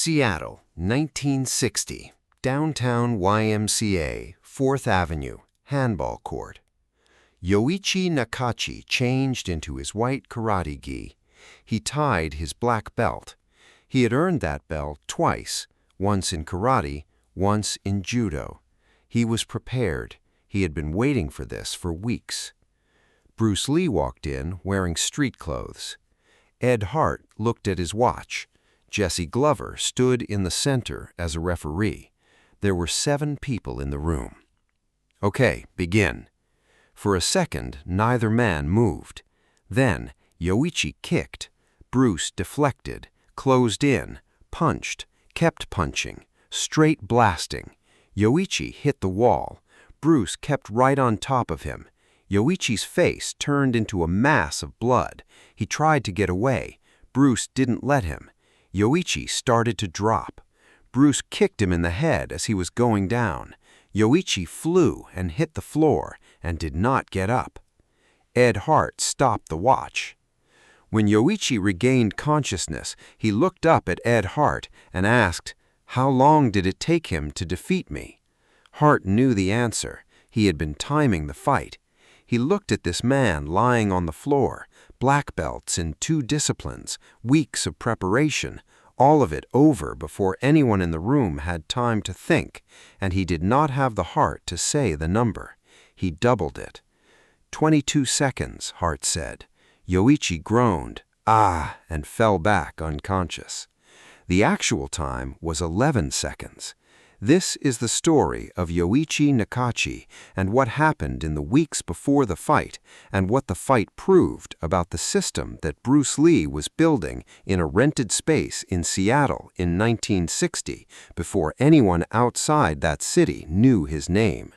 Seattle, 1960. Downtown YMCA, 4th Avenue, handball court. Yoichi Nakachi changed into his white karate gi. He tied his black belt. He had earned that belt twice, once in karate, once in judo. He was prepared. He had been waiting for this for weeks. Bruce Lee walked in wearing street clothes. Ed Hart looked at his watch. Jesse Glover stood in the center as a referee. There were 7 people in the room. Okay, begin. For a second, neither man moved. Then, Yoichi kicked. Bruce deflected, closed in, punched, kept punching, straight blasting. Yoichi hit the wall. Bruce kept right on top of him. Yoichi's face turned into a mass of blood. He tried to get away. Bruce didn't let him. Yoichi started to drop. Bruce kicked him in the head as he was going down. Yoichi flew and hit the floor and did not get up. Ed Hart stopped the watch. When Yoichi regained consciousness, he looked up at Ed Hart and asked, "How long did it take him to defeat me?" Hart knew the answer. He had been timing the fight. He looked at this man lying on the floor, black belts in 2 disciplines, weeks of preparation, all of it over before anyone in the room had time to think, and he did not have the heart to say the number. He doubled it. 22 seconds, Hart said. Yoichi groaned, "Ah," and fell back unconscious. The actual time was 11 seconds. This is the story of Yoichi Nakachi and what happened in the weeks before the fight and what the fight proved about the system that Bruce Lee was building in a rented space in Seattle in 1960 before anyone outside that city knew his name.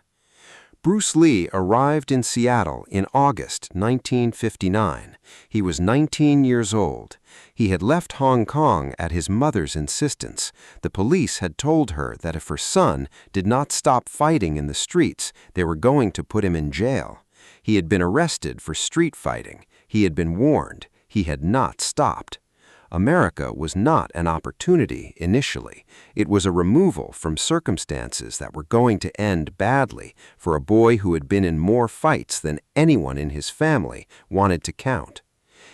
Bruce Lee arrived in Seattle in August 1959. He was 19 years old. He had left Hong Kong at his mother's insistence. The police had told her that if her son did not stop fighting in the streets, they were going to put him in jail. He had been arrested for street fighting. He had been warned. He had not stopped. America was not an opportunity initially. It was a removal from circumstances that were going to end badly for a boy who had been in more fights than anyone in his family wanted to count.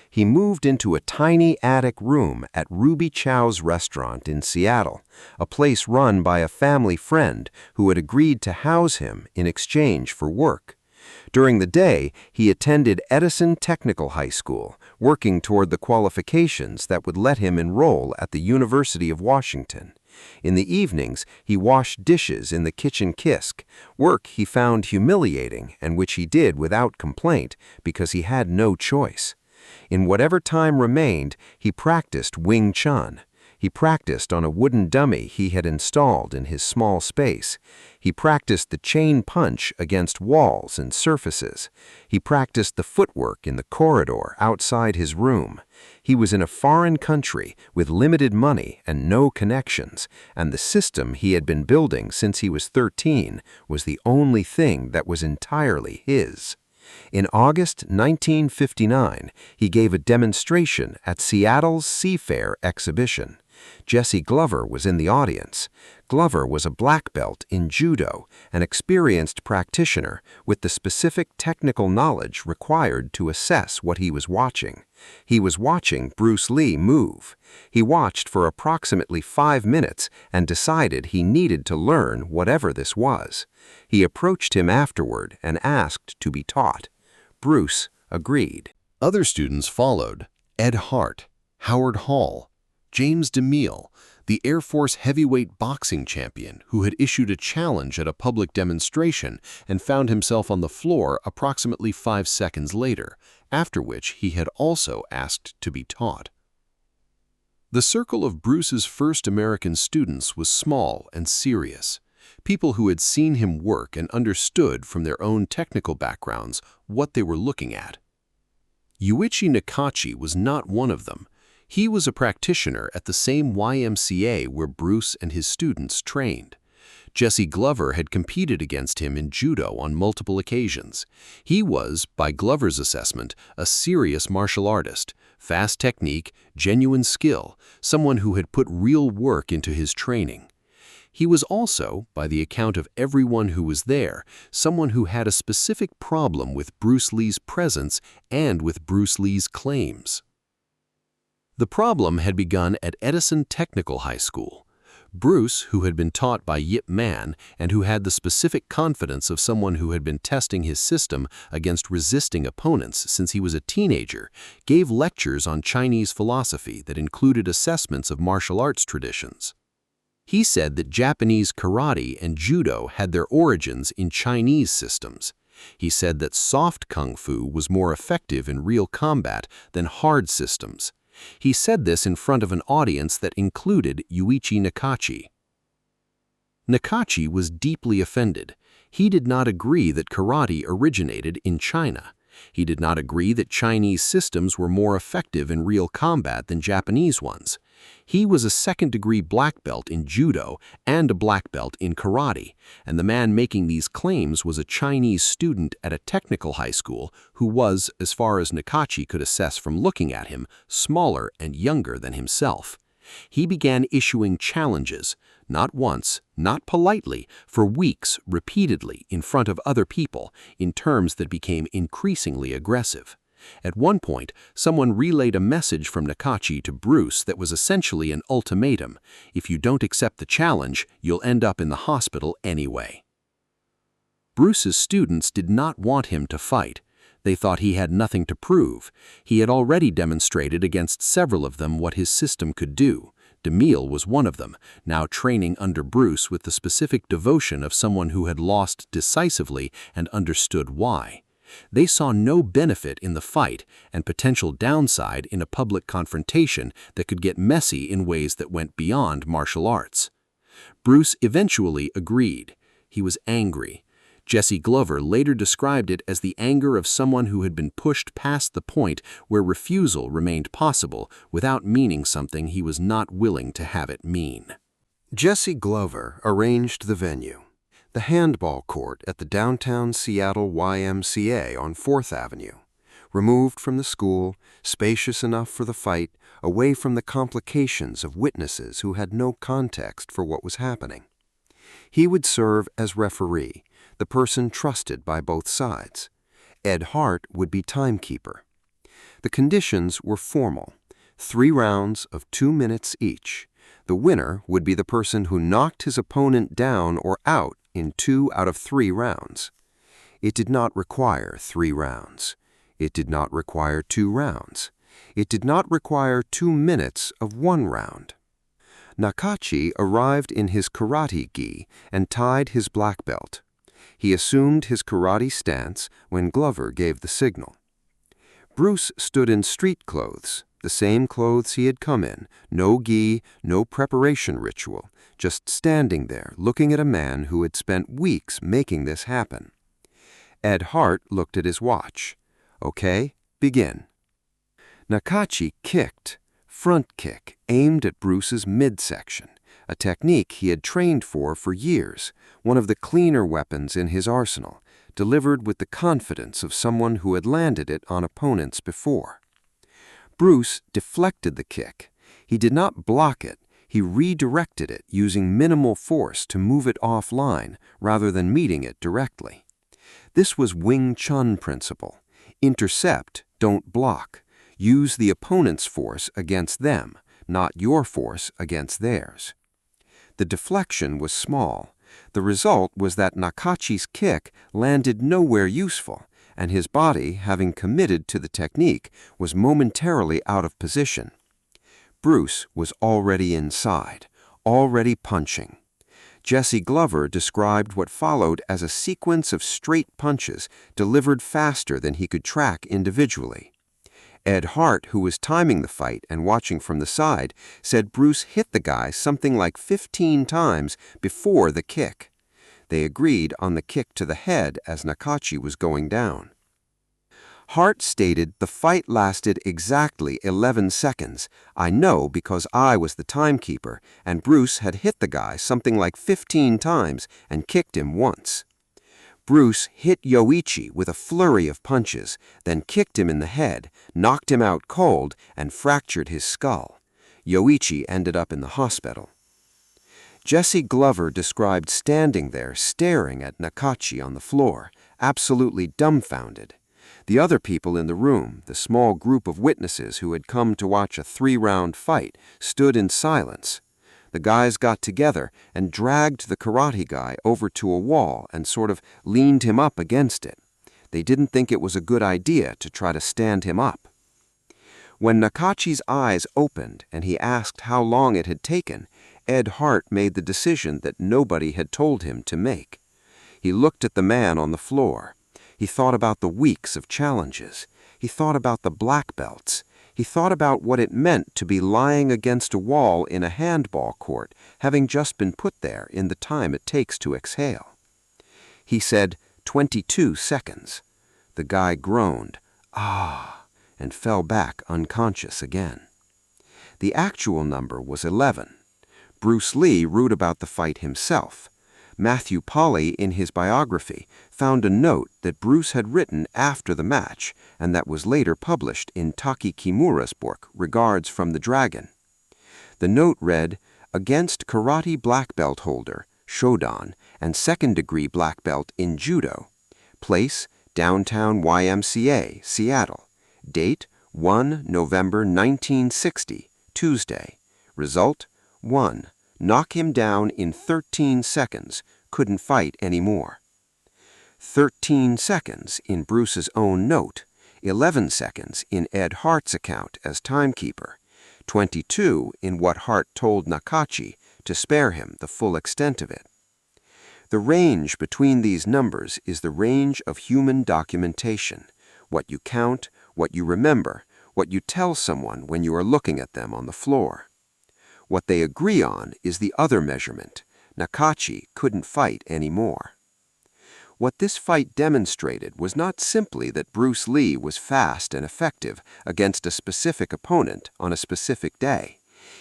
He moved into a tiny attic room at Ruby Chow's restaurant in Seattle, a place run by a family friend who had agreed to house him in exchange for work. During the day, he attended Edison Technical High School, working toward the qualifications that would let him enroll at the University of Washington. In the evenings, he washed dishes in the kitchen kisk, work he found humiliating and which he did without complaint because he had no choice. In whatever time remained, he practiced Wing Chun. He practiced on a wooden dummy he had installed in his small space. He practiced the chain punch against walls and surfaces. He practiced the footwork in the corridor outside his room. He was in a foreign country with limited money and no connections, and the system he had been building since he was 13 was the only thing that was entirely his. In August 1959, he gave a demonstration at Seattle's Seafair exhibition. Jesse Glover was in the audience. Glover was a black belt in judo, an experienced practitioner with the specific technical knowledge required to assess what he was watching. He was watching Bruce Lee move. He watched for approximately 5 minutes and decided he needed to learn whatever this was. He approached him afterward and asked to be taught. Bruce agreed. Other students followed: Ed Hart, Howard Hall, James DeMille, the Air Force heavyweight boxing champion who had issued a challenge at a public demonstration and found himself on the floor approximately 5 seconds later, after which he had also asked to be taught. The circle of Bruce's first American students was small and serious. People who had seen him work and understood from their own technical backgrounds what they were looking at. Yoichi Nakachi was not one of them. He was a practitioner at the same YMCA where Bruce and his students trained. Jesse Glover had competed against him in Judo on multiple occasions. He was, by Glover's assessment, a serious martial artist, fast technique, genuine skill, someone who had put real work into his training. He was also, by the account of everyone who was there, someone who had a specific problem with Bruce Lee's presence and with Bruce Lee's claims. The problem had begun at Edison Technical High School. Bruce, who had been taught by Yip Man and who had the specific confidence of someone who had been testing his system against resisting opponents since he was a teenager, gave lectures on Chinese philosophy that included assessments of martial arts traditions. He said that Japanese karate and judo had their origins in Chinese systems. He said that soft kung fu was more effective in real combat than hard systems. He said this in front of an audience that included Yuichi Nakachi. Nakachi was deeply offended. He did not agree that karate originated in China. He did not agree that Chinese systems were more effective in real combat than Japanese ones. He was a second-degree black belt in judo and a black belt in karate, and the man making these claims was a Chinese student at a technical high school who was, as far as Nakachi could assess from looking at him, smaller and younger than himself. He began issuing challenges, not once, not politely, for weeks, repeatedly, in front of other people, in terms that became increasingly aggressive. At one point, someone relayed a message from Nakachi to Bruce that was essentially an ultimatum. If you don't accept the challenge, you'll end up in the hospital anyway. Bruce's students did not want him to fight. They thought he had nothing to prove. He had already demonstrated against several of them what his system could do. DeMille was one of them, now training under Bruce with the specific devotion of someone who had lost decisively and understood why. They saw no benefit in the fight and potential downside in a public confrontation that could get messy in ways that went beyond martial arts. Bruce eventually agreed. He was angry. Jesse Glover later described it as the anger of someone who had been pushed past the point where refusal remained possible without meaning something he was not willing to have it mean. Jesse Glover arranged the venue, the handball court at the downtown Seattle YMCA on 4th Avenue, removed from the school, spacious enough for the fight, away from the complications of witnesses who had no context for what was happening. He would serve as referee, the person trusted by both sides. Ed Hart would be timekeeper. The conditions were formal, 3 rounds of 2 minutes each. The winner would be the person who knocked his opponent down or out in 2 out of 3 rounds. It did not require 3 rounds. It did not require 2 rounds. It did not require 2 minutes of 1 round. Nakachi arrived in his karate gi and tied his black belt. He assumed his karate stance when Glover gave the signal. Bruce stood in street clothes, the same clothes he had come in, no gi, no preparation ritual, just standing there looking at a man who had spent weeks making this happen. Ed Hart looked at his watch. Okay, begin. Nakachi kicked, front kick, aimed at Bruce's midsection, a technique he had trained for years, one of the cleaner weapons in his arsenal, delivered with the confidence of someone who had landed it on opponents before. Bruce deflected the kick. He did not block it. He redirected it using minimal force to move it offline rather than meeting it directly. This was Wing Chun principle. Intercept, don't block. Use the opponent's force against them, not your force against theirs. The deflection was small. The result was that Nakachi's kick landed nowhere useful, and his body, having committed to the technique, was momentarily out of position. Bruce was already inside, already punching. Jesse Glover described what followed as a sequence of straight punches delivered faster than he could track individually. Ed Hart, who was timing the fight and watching from the side, said Bruce hit the guy something like 15 times before the kick. They agreed on the kick to the head as Nakachi was going down. Hart stated the fight lasted exactly 11 seconds. I know because I was the timekeeper, and Bruce had hit the guy something like 15 times and kicked him once. Bruce hit Yoichi with a flurry of punches, then kicked him in the head, knocked him out cold, and fractured his skull. Yoichi ended up in the hospital. Jesse Glover described standing there staring at Nakachi on the floor, absolutely dumbfounded. The other people in the room, the small group of witnesses who had come to watch a 3-round fight, stood in silence. The guys got together and dragged the karate guy over to a wall and sort of leaned him up against it. They didn't think it was a good idea to try to stand him up. When Nakachi's eyes opened and he asked how long it had taken, Ed Hart made the decision that nobody had told him to make. He looked at the man on the floor. He thought about the weeks of challenges. He thought about the black belts. He thought about what it meant to be lying against a wall in a handball court, having just been put there in the time it takes to exhale. He said, 22 seconds. The guy groaned, "Ah," and fell back unconscious again. The actual number was 11. Bruce Lee wrote about the fight himself. Matthew Polly, in his biography, found a note that Bruce had written after the match and that was later published in Taki Kimura's book, Regards from the Dragon. The note read, "Against karate black belt holder, Shodan, and second-degree black belt in Judo. Place, downtown YMCA, Seattle. Date, 1 November 1960, Tuesday. Result, 1. Knock him down in 13 seconds, couldn't fight anymore." 13 seconds in Bruce's own note, 11 seconds in Ed Hart's account as timekeeper, 22 in what Hart told Nakachi to spare him the full extent of it. The range between these numbers is the range of human documentation, what you count, what you remember, what you tell someone when you are looking at them on the floor. What they agree on is the other measurement. Nakachi couldn't fight anymore. What this fight demonstrated was not simply that Bruce Lee was fast and effective against a specific opponent on a specific day.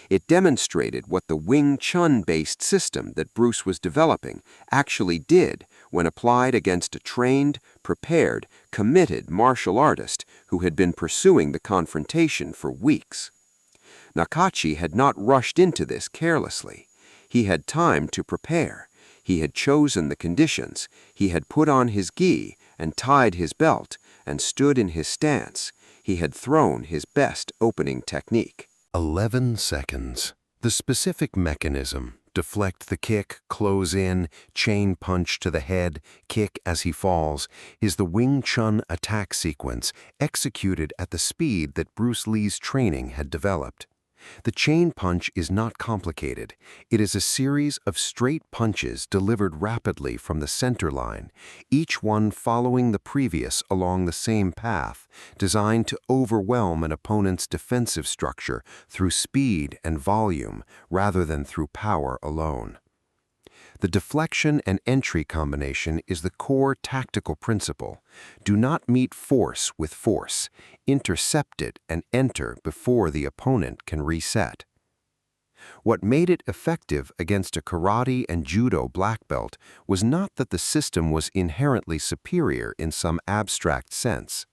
It demonstrated what the Wing Chun-based system that Bruce was developing actually did when applied against a trained, prepared, committed martial artist who had been pursuing the confrontation for weeks. Nakachi had not rushed into this carelessly. He had time to prepare. He had chosen the conditions. He had put on his gi and tied his belt and stood in his stance. He had thrown his best opening technique. 11 seconds. The specific mechanism, deflect the kick, close in, chain punch to the head, kick as he falls, is the Wing Chun attack sequence executed at the speed that Bruce Lee's training had developed. The chain punch is not complicated. It is a series of straight punches delivered rapidly from the center line, each one following the previous along the same path, designed to overwhelm an opponent's defensive structure through speed and volume rather than through power alone. The deflection and entry combination is the core tactical principle. Do not meet force with force. Intercept it and enter before the opponent can reset. What made it effective against a karate and judo black belt was not that the system was inherently superior in some abstract sense.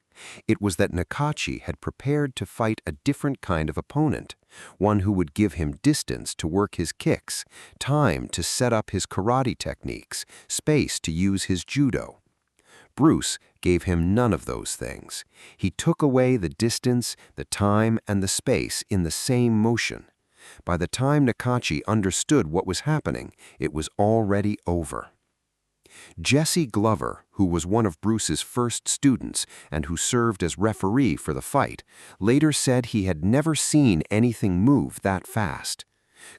It was that Nakachi had prepared to fight a different kind of opponent, one who would give him distance to work his kicks, time to set up his karate techniques, space to use his judo. Bruce gave him none of those things. He took away the distance, the time, and the space in the same motion. By the time Nakachi understood what was happening, it was already over. Jesse Glover, who was one of Bruce's first students and who served as referee for the fight, later said he had never seen anything move that fast.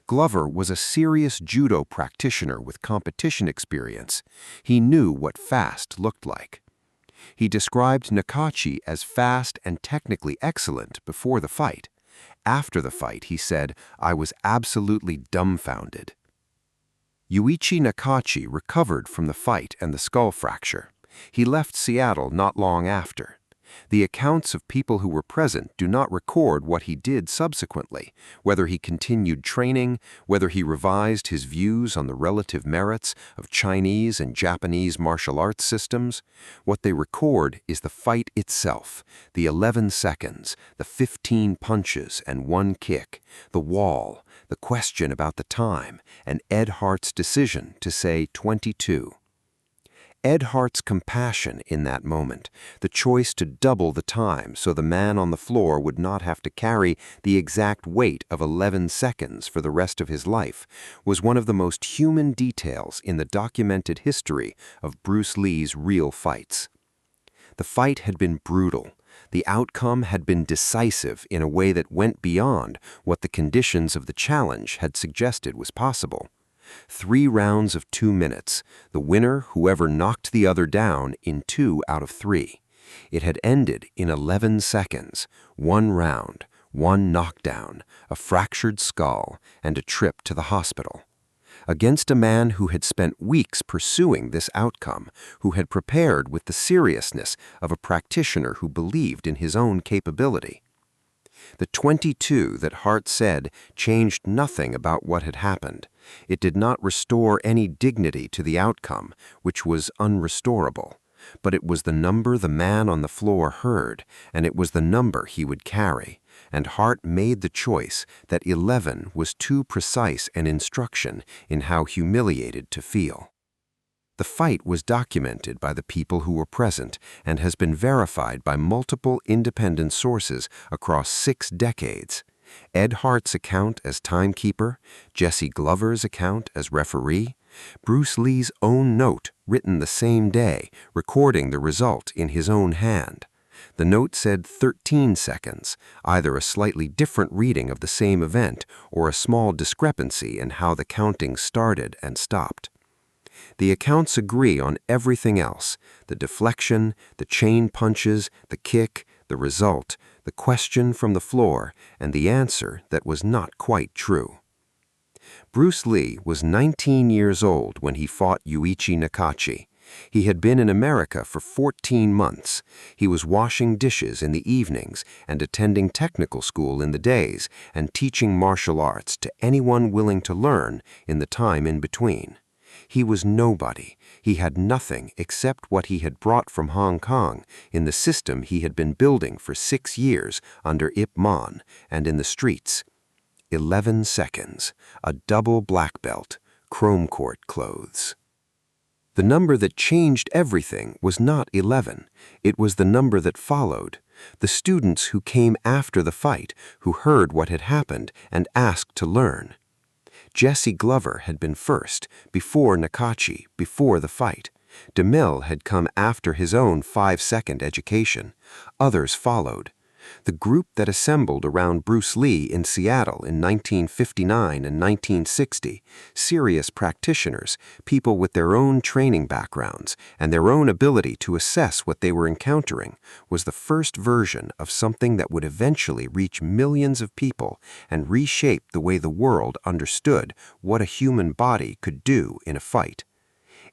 Glover was a serious judo practitioner with competition experience. He knew what fast looked like. He described Nakachi as fast and technically excellent before the fight. After the fight, he said, "I was absolutely dumbfounded." Yuichi Nakachi recovered from the fight and the skull fracture. He left Seattle not long after. The accounts of people who were present do not record what he did subsequently, whether he continued training, whether he revised his views on the relative merits of Chinese and Japanese martial arts systems. What they record is the fight itself, the 11 seconds, the 15 punches and 1 kick, the wall, the question about the time, and Ed Hart's decision to say 22. Ed Hart's compassion in that moment, the choice to double the time so the man on the floor would not have to carry the exact weight of 11 seconds for the rest of his life, was one of the most human details in the documented history of Bruce Lee's real fights. The fight had been brutal. The outcome had been decisive in a way that went beyond what the conditions of the challenge had suggested was possible. 3 rounds of 2 minutes, the winner whoever knocked the other down in 2 out of 3. It had ended in 11 seconds, 1 round, 1 knockdown, a fractured skull, and a trip to the hospital. Against a man who had spent weeks pursuing this outcome, who had prepared with the seriousness of a practitioner who believed in his own capability. The 22 that Hart said changed nothing about what had happened. It did not restore any dignity to the outcome, which was unrestorable. But it was the number the man on the floor heard, and it was the number he would carry. And Hart made the choice that 11 was too precise an instruction in how humiliated to feel. The fight was documented by the people who were present and has been verified by multiple independent sources across 6 decades. Ed Hart's account as timekeeper, Jesse Glover's account as referee, Bruce Lee's own note written the same day, recording the result in his own hand. The note said 13 seconds, either a slightly different reading of the same event or a small discrepancy in how the counting started and stopped. The accounts agree on everything else: the deflection, the chain punches, the kick, the result, the question from the floor, and the answer that was not quite true. Bruce Lee was 19 years old when he fought Yuichi Nakachi. He had been in America for 14 months. He was washing dishes in the evenings and attending technical school in the days and teaching martial arts to anyone willing to learn in the time in between. He was nobody. He had nothing except what he had brought from Hong Kong in the system he had been building for 6 years under Ip Man and in the streets. 11 seconds, a double black belt, chrome court clothes. The number that changed everything was not 11. It was the number that followed. The students who came after the fight, who heard what had happened and asked to learn. Jesse Glover had been first, before Nakachi, before the fight. DeMille had come after his own 5-second education. Others followed. The group that assembled around Bruce Lee in Seattle in 1959 and 1960, serious practitioners, people with their own training backgrounds and their own ability to assess what they were encountering, was the first version of something that would eventually reach millions of people and reshape the way the world understood what a human body could do in a fight.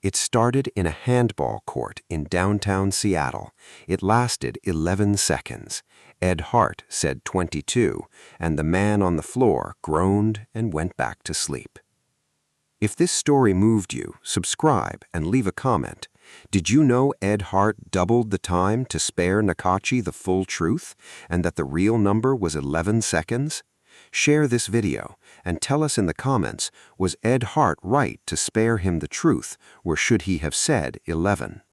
It started in a handball court in downtown Seattle. It lasted 11 seconds. Ed Hart said 22, and the man on the floor groaned and went back to sleep. If this story moved you, subscribe and leave a comment. Did you know Ed Hart doubled the time to spare Nakachi the full truth, and that the real number was 11 seconds? Share this video and tell us in the comments, was Ed Hart right to spare him the truth, or should he have said 11?